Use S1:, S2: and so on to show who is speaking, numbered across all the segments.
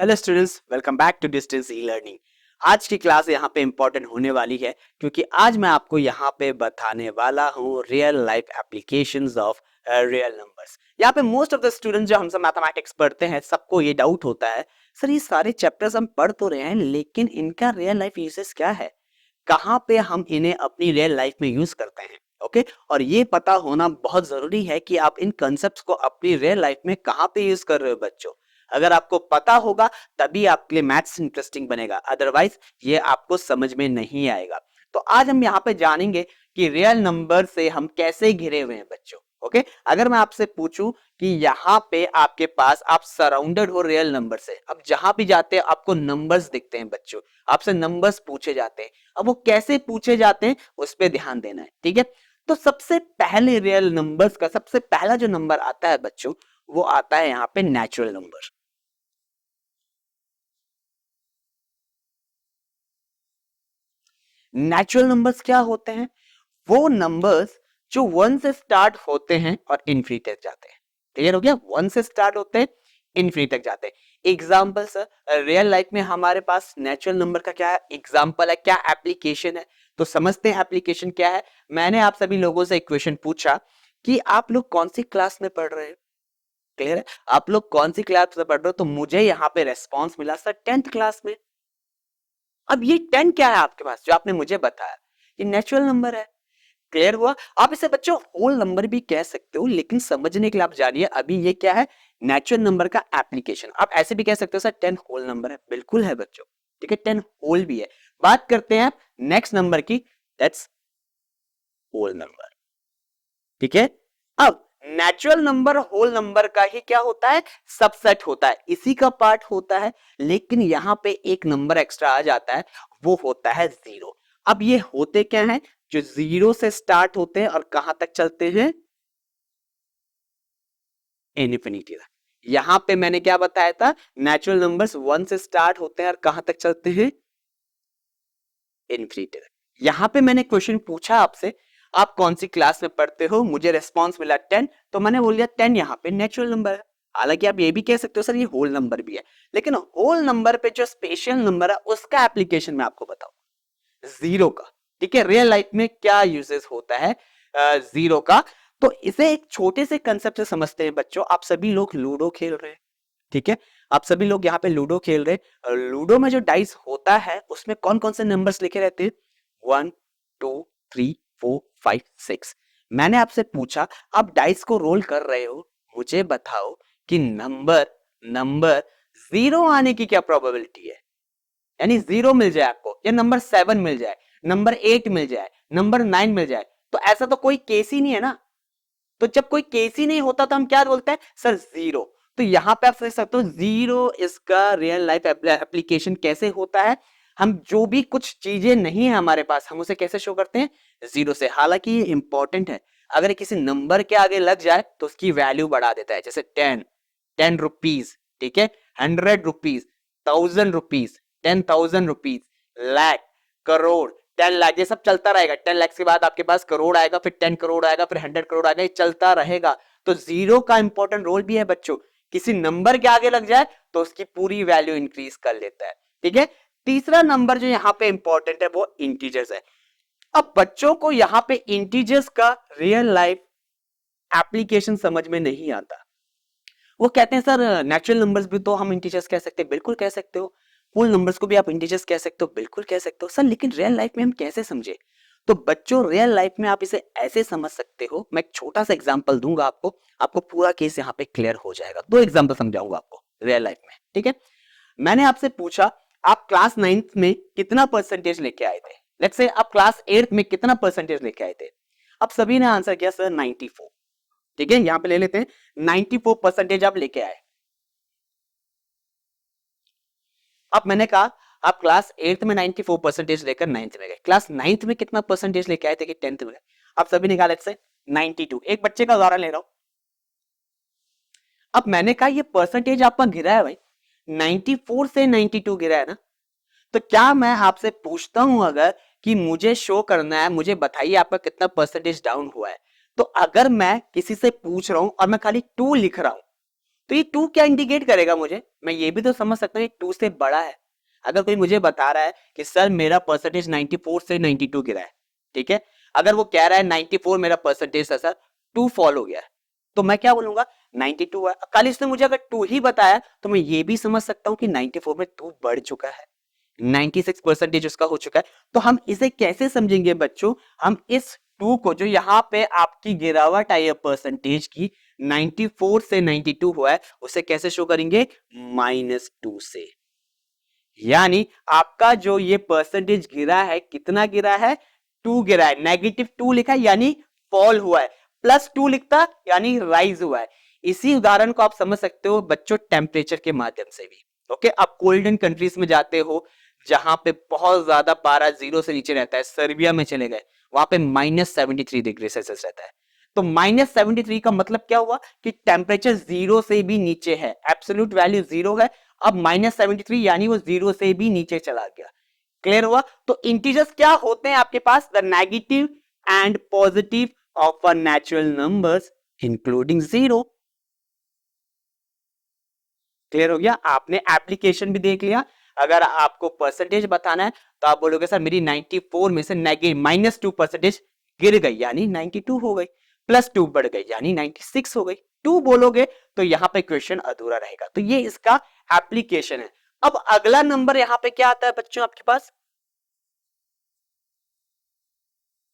S1: Hello students, welcome back to distance e learning. आज की class यहाँ पे इंपॉर्टेंट होने वाली है क्योंकि आज मैं आपको यहाँ पे बताने वाला हूँ real life applications of real numbers. यहाँ पे मोस्ट ऑफ द स्टूडेंट्स जो हमसे मैथमेटिक्स पढ़ते हैं सबको ये डाउट होता है, सर ये सारे चैप्टर्स हम पढ़ तो रहे हैं लेकिन इनका रियल लाइफ यूसेस क्या है, कहाँ पे हम इन्हें अपनी रियल लाइफ में यूज करते हैं। ओके और ये पता होना बहुत जरूरी है कि आप इन कंसेप्ट्स को अपनी रियल लाइफ में कहाँ पे यूज कर रहे हो बच्चों। अगर आपको पता होगा तभी आपके लिए मैथ्स इंटरेस्टिंग बनेगा, अदरवाइज ये आपको समझ में नहीं आएगा। तो आज हम यहाँ पे जानेंगे कि रियल नंबर से हम कैसे घिरे हुए हैं बच्चों। ओके अगर मैं आपसे पूछूं कि यहाँ पे आपके पास आप सराउंडेड हो रियल नंबर से, अब जहां भी जाते हैं आपको नंबर्स दिखते हैं बच्चों, आपसे नंबर्स पूछे जाते हैं। अब वो कैसे पूछे जाते हैं उस पर ध्यान देना है, ठीक है। तो सबसे पहले रियल नंबर्स का सबसे पहला जो नंबर आता है बच्चों वो आता है यहाँ पे नेचुरल नंबर। नेचुरल नंबर्स क्या होते हैं? वो नंबर्स जो वन से स्टार्ट होते हैं और इन्फिनिटी तक जाते हैं। क्लियर हो गया? वन से स्टार्ट होते हैं, इन्फिनिटी तक जाते हैं। एग्जाम्पल सर, रियल लाइफ में हमारे पास नेचुरल नंबर का क्या एग्जाम्पल है, क्या एप्लीकेशन है? तो समझते हैं एप्लीकेशन क्या है। मैंने आप सभी लोगों से एक क्वेश्चन पूछा कि आप लोग कौन सी क्लास में पढ़ रहे हो। क्लियर है? आप लोग कौन सी क्लास में पढ़ रहे हो? तो मुझे यहाँ पे रेस्पॉन्स मिला सर 10th क्लास में। अब ये 10 क्या है आपके पास जो आपने मुझे बताया? ये नेचुरल नंबर है। क्लियर हुआ? आप इसे बच्चों होल नंबर भी कह सकते हो, लेकिन समझने के लिए आप जानिए अभी ये क्या है, नेचुरल नंबर का एप्लीकेशन। आप ऐसे भी कह सकते हो सर 10 होल नंबर है, बिल्कुल है बच्चों, ठीक है, 10 होल भी है। बात करते हैं नेक्स्ट नंबर की, दैट्स होल नंबर, ठीक है। अब नेचुरल नंबर होल नंबर का ही क्या होता है, सबसेट होता है, इसी का पार्ट होता है। लेकिन यहां पे एक नंबर एक्स्ट्रा आ जाता है, वो होता है जीरो। अब ये होते क्या है, जो जीरो से स्टार्ट होते हैं और कहां तक चलते हैं, इन्फिनिटी तक। यहां पे मैंने क्या बताया था, नेचुरल नंबर्स वन से स्टार्ट होते हैं और कहां तक चलते हैं, इन्फिनिटी तक। यहां पे मैंने क्वेश्चन पूछा आपसे, आप कौन सी क्लास में पढ़ते हो, मुझे रेस्पॉन्स मिला 10, तो मैंने बोल दिया 10 यहाँ पे नेचुरल नंबर है। हालांकि आप ये भी कह सकते हो सर ये होल नंबर भी है, लेकिन होल नंबर पे जो स्पेशल नंबर है उसका एप्लीकेशन मैं आपको बताऊं, जीरो का। ठीक है, रियल लाइफ में क्या यूजेस होता है जीरो का। तो इसे एक छोटे से कंसेप्ट से समझते हैं बच्चों। आप सभी लोग लूडो खेल रहे हैं, ठीक है, आप सभी लोग यहाँ पे लूडो खेल रहे हैं। लूडो में जो डाइस होता है उसमें कौन कौन से नंबर्स लिखे रहते हैं, 1 2 3 4 5 6। मैंने आपसे पूछा आप डाइस को रोल कर रहे हो, मुझे बताओ कि नंबर नंबर जीरो आने की क्या प्रोबेबिलिटी है। यानी जीरो मिल जाए आपको, या नंबर 7 मिल जाए, नंबर 8 मिल जाए, नंबर 9 मिल जाए, तो ऐसा तो कोई केस ही नहीं है ना। तो जब कोई केस ही नहीं होता तो हम क्या बोलते हैं, सर जीरो। तो यहां पे आप समझ सकते हो जीरो इसका रियल लाइफ एप्लीकेशन कैसे होता है। हम जो भी कुछ चीजें नहीं है हमारे पास, हम उसे कैसे शो करते हैं, जीरो से। हालांकि ये इंपॉर्टेंट है, अगर किसी नंबर के आगे लग जाए तो उसकी वैल्यू बढ़ा देता है, जैसे 10 रुपीज, ठीक है, 100 rupees, 1000 rupees, 10,000 rupees, lakh, crore, 10 lakh, ये सब चलता रहेगा। 10 लाख के बाद आपके पास करोड़ आएगा, फिर 10 करोड़ आएगा, फिर 100 करोड़ आएगा, ये चलता रहेगा। तो जीरो का इंपॉर्टेंट रोल भी है बच्चों, किसी नंबर के आगे लग जाए तो उसकी पूरी वैल्यू इंक्रीज कर लेता है, ठीक है। तीसरा नंबर जो यहाँ पे इंपॉर्टेंट है वो इंटीजर्स है। अब बच्चों को यहाँ पे इंटीजर्स का रियल लाइफ एप्लीकेशन समझ में नहीं आता। वो कहते हैं सर नेचुरल नंबर्स भी तो हम इंटीजर्स कह सकते हैं, बिल्कुल कह सकते हो। होल नंबर्स को भी आप इंटीजर्स कह सकते हो, बिल्कुल कह सकते हो सर, लेकिन रियल लाइफ में हम कैसे समझे? तो बच्चों रियल लाइफ में आप इसे ऐसे समझ सकते हो, मैं एक छोटा सा एग्जांपल दूंगा आपको, आपको पूरा केस यहाँ पे क्लियर हो जाएगा। दो एग्जांपल समझाऊंगा आपको रियल लाइफ में, ठीक है। मैंने आपसे पूछा आप क्लास 9th में कितना परसेंटेज लेके आए थे, लेट्स से आप क्लास 8th में कितना परसेंटेज लेके आए थे। अब सभी ने आंसर किया सर 94, ठीक है, यहां पे ले लेते हैं 94% आप लेके आए। अब मैंने कहा आप क्लास 8th में 94% लेकर 9th में गए, क्लास 9th में कितना परसेंटेज लेके आए थे कि 10th में गए। आप सभी ने कहा लेट्स से 92। एक बच्चे का उदाहरण ले रहा हूं। अब मैंने कहा ये परसेंटेज आपका गिरा है भाई, 94 से 92 गिरा है ना। तो क्या मैं आपसे पूछता हूं अगर कि मुझे शो करना है, मुझे बताइए आपका कितना परसेंटेज डाउन हुआ है, तो अगर मैं किसी से पूछ रहा हूं और मैं खाली 2 लिख रहा हूं तो ये 2 क्या इंडिकेट करेगा मुझे, मैं ये भी तो समझ सकता हूँ ये 2 से बड़ा है। अगर कोई मुझे बता रहा है कि सर मेरा परसेंटेज 94 से 92 गिरा है, ठीक है, अगर वो कह रहा है 94 मेरा परसेंटेज है सर, 2 फॉल हो गया है, तो मैं क्या बोलूंगा 92 है। कल इसने मुझे अगर 2 ही बताया तो मैं ये भी समझ सकता हूँ कि 94 में 2 बढ़ चुका है, 96 परसेंटेज उसका हो चुका है। तो हम इसे कैसे समझेंगे बच्चों, हम इस 2 को जो यहाँ पे आपकी गिरावट आई है परसेंटेज की 94 से 92 हुआ है, उसे कैसे शो करेंगे, -2 से। यानी आपका जो ये परसेंटेज गिरा है, कितना गिरा है, 2 गिरा है, -2 लिखा है यानी फॉल हुआ है, +2 लिखता यानी राइज हुआ है। इसी उदाहरण को आप समझ सकते हो बच्चों टेम्परेचर के माध्यम से भी। ओके, आप कोल्डन कंट्रीज में जाते हो जहां पे बहुत ज्यादा पारा 0 से नीचे रहता है, सर्बिया में चले गए, वहां पे -73 डिग्री सेल्सियस रहता है। तो -73 का मतलब क्या हुआ कि टेम्परेचर 0 से भी नीचे है, एब्सोल्यूट वैल्यू 0 है, अब -73 यानी वो 0 से भी नीचे चला गया। क्लियर हुआ। तो इंटीजर्स क्या होते हैं आपके पास, the negative and positive of a natural numbers including 0। क्लियर हो गया, आपने एप्लीकेशन भी देख लिया। अगर आपको परसेंटेज बताना है तो आप बोलोगे सर मेरी 94 में से -2 परसेंटेज गिर गई यानी 92 हो गई, +2 बढ़ गई यानी 96 हो गई, 2 बोलोगे तो यहां पे क्वेश्चन अधूरा रहेगा। तो ये इसका एप्लीकेशन है। अब अगला नंबर यहां पे क्या आता है बच्चों आपके पास,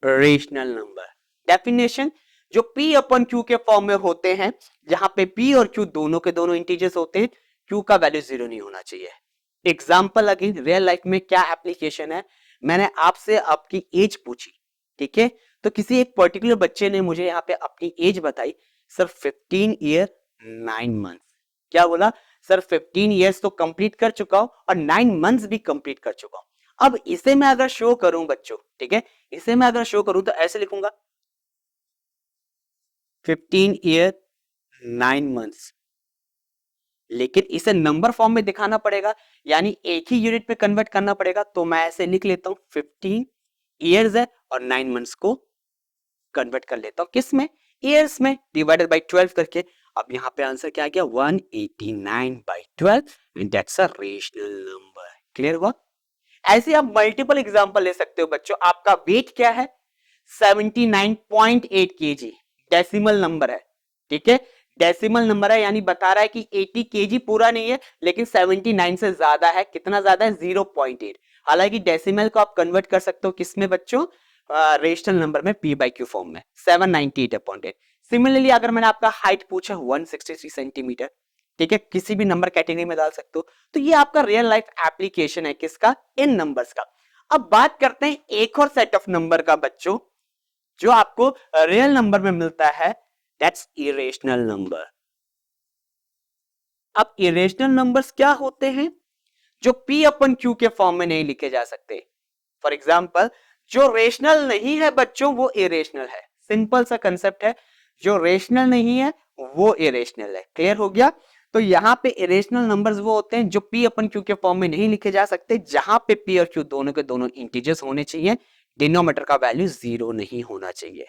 S1: रेशनल नंबर। डेफिनेशन, जो P अपन Q के फॉर्म में होते हैं, जहां पे P और Q दोनों के दोनों इंटीजर्स होते हैं, Q का वैल्यू 0 नहीं होना चाहिए। एग्जाम्पल अगेन रियल लाइफ में क्या एप्लीकेशन है, मैंने आपसे आपकी एज पूछी, ठीक है, तो किसी एक पर्टिकुलर बच्चे ने मुझे यहाँ पे अपनी एज बताई, सर 15 ईयर 9 मंथ। क्या बोला, सर 15 ईयर्स तो कंप्लीट कर चुका हूं और 9 मंथ्स भी कंप्लीट कर चुका हूं। अब इसे मैं अगर शो करूं बच्चों, ठीक है, इसे मैं अगर शो करूं तो ऐसे लिखूंगा 15 ईयर 9 मंथ्स, लेकिन इसे नंबर फॉर्म में दिखाना पड़ेगा, यानी एक ही यूनिट में कन्वर्ट करना पड़ेगा। तो मैं ऐसे लिख लेता हूं 15 ईयर्स है और 9 मंथ्स को कन्वर्ट कर लेता हूं किस में, ईयर्स में, डिवाइडेड बाय 12 करके। अब यहां पे आंसर क्या आ गया, 189/12 and that's a rational number. Clear हुआ। ऐसे आप मल्टीपल एग्जांपल ले सकते हो बच्चों। आपका वेट क्या है, 79.8 केजी, डेसिमल नंबर है, ठीक है, डेसिमल नंबर है यानी बता रहा है कि 80 केजी पूरा नहीं है, लेकिन 79 से ज्यादा है। कितना ज्यादा है, 0.8। हालांकि डेसिमल को आप कन्वर्ट कर सकते हो किसमें बच्चों, रेशनल नंबर में, p/q फॉर्म में, 798/8। सिमिलरली अगर मैंने आपका हाइट पूछा 163 सेंटीमीटर, ठीक है, किसी भी नंबर कैटेगरी में डाल सकते हो। तो ये आपका रियल लाइफ एप्लीकेशन है किसका, इन नंबर्स का। अब बात करते हैं एक और सेट ऑफ नंबर का बच्चों, जो आपको रियल नंबर में मिलता है, दैट्स इरेशनल नंबर। अब इरेशनल नंबर्स क्या होते हैं, जो p/q के फॉर्म में नहीं लिखे जा सकते। फॉर एग्जाम्पल, जो रेशनल नहीं है बच्चों वो इरेशनल है। सिंपल सा कंसेप्ट है, जो रेशनल नहीं है वो इरेशनल है। क्लियर हो गया। तो यहां पे इरेशनल नंबर्स वो होते हैं जो p/q के फॉर्म में नहीं लिखे जा सकते, जहां पे p और q दोनों के दोनों इंटीजर्स होने चाहिए, डिनोमिनेटर का वैल्यू 0 नहीं होना चाहिए।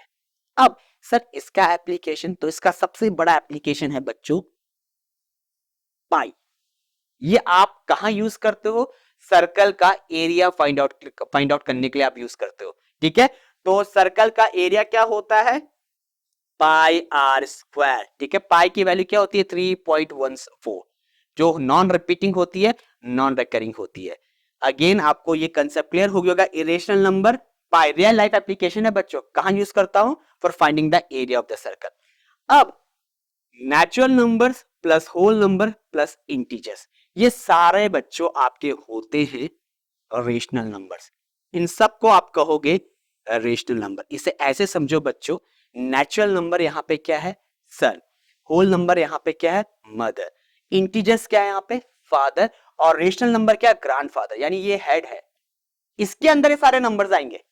S1: अब सर इसका एप्लीकेशन, तो इसका सबसे बड़ा एप्लीकेशन है बच्चों पाई। ये आप कहां यूज करते हो, सर्कल का एरिया फाइंड आउट करने के लिए आप यूज करते हो, ठीक है। तो सर्कल का एरिया क्या होता है, πr², ठीक है। पाई की वैल्यू क्या होती है, 3.14, जो नॉन रिपीटिंग होती है, नॉन रिकरिंग होती है। अगेन आपको ये कंसेप्ट क्लियर हो गया होगा। Irrational number pi real life application है बच्चों, कहां यूज करता हूं, for finding the area of the circle. अब natural numbers plus whole number plus integers, ये सारे बच्चों आपके होते हैं रेशनल नंबर्स। इन सब को आप कहोगे रेशनल नंबर। इसे ऐसे समझो बच्चों, नेचुरल नंबर यहां पे क्या है, सन, होल नंबर यहां पे क्या है, मदर, इंटीजर्स क्या है यहां पे, फादर, और रेशनल नंबर क्या है, ग्रैंडफादर, यानी ये हेड है। इसके अंदर ये सारे नंबर्स आएंगे,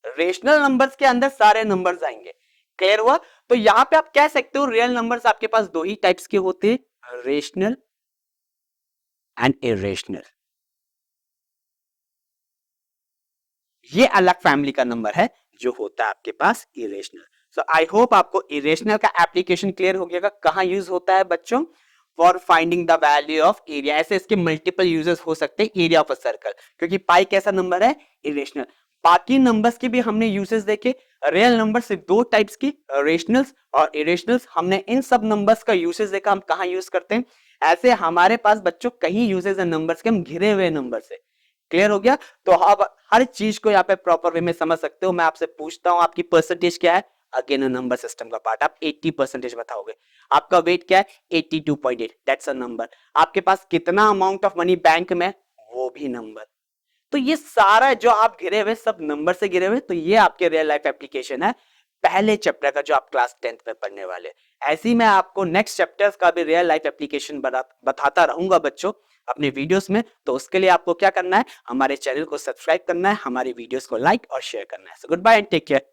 S1: रेशनल नंबर्स के अंदर सारे नंबर्स आएंगे। क्लियर हुआ। तो यहां पे आप कह सकते हो रियल नंबर्स आपके पास दो ही टाइप्स के होते हैं, रेशनल एंड इरेशनल। ये अलग फैमिली का नंबर है जो होता है आपके पास इरेशनल। सो आई होप आपको इरेशनल का एप्लीकेशन क्लियर हो गया, कहां यूज होता है बच्चों, for finding the value of area. ऐसे इसके मल्टीपल यूजेस हो सकते हैं एरिया ऑफ अ सर्कल, क्योंकि पाई कैसा नंबर है, इरेशनल। बाकी नंबर्स के भी हमने यूजेस देखे। रियल नंबर सिर्फ दो टाइप्स की, रेशनल्स और इरेशनल्स। हमने इन सब नंबर्स का यूसेज देखा, हम कहाँ यूज करते हैं। ऐसे हमारे पास बच्चों कहीं यूजेस है नंबर्स के, हम घिरे हुए नंबर से। क्लियर हो गया? तो आप हर चीज को यहाँ पे प्रॉपर वे में समझ सकते हो। मैं आपसे पूछता हूँ आपकी परसेंटेज क्या है, अगेन नंबर सिस्टम का पार्ट, आप 80% बताओगे। आपका वेट क्या है, 82.8, दैट्स अ नंबर। आपके पास कितना अमाउंट ऑफ मनी बैंक में, वो भी नंबर। तो ये सारा जो आप घिरे हुए सब नंबर से घिरे हुए, तो ये आपके रियल लाइफ एप्लीकेशन है पहले चैप्टर का जो आप क्लास 10th में पढ़ने वाले। ऐसे ही मैं आपको नेक्स्ट चैप्टर्स का भी रियल लाइफ एप्लीकेशन बताता रहूंगा बच्चों अपने वीडियोस में। तो उसके लिए आपको क्या करना है, हमारे चैनल को सब्सक्राइब करना है, हमारी वीडियोस को लाइक और शेयर करना है। So goodbye and take care.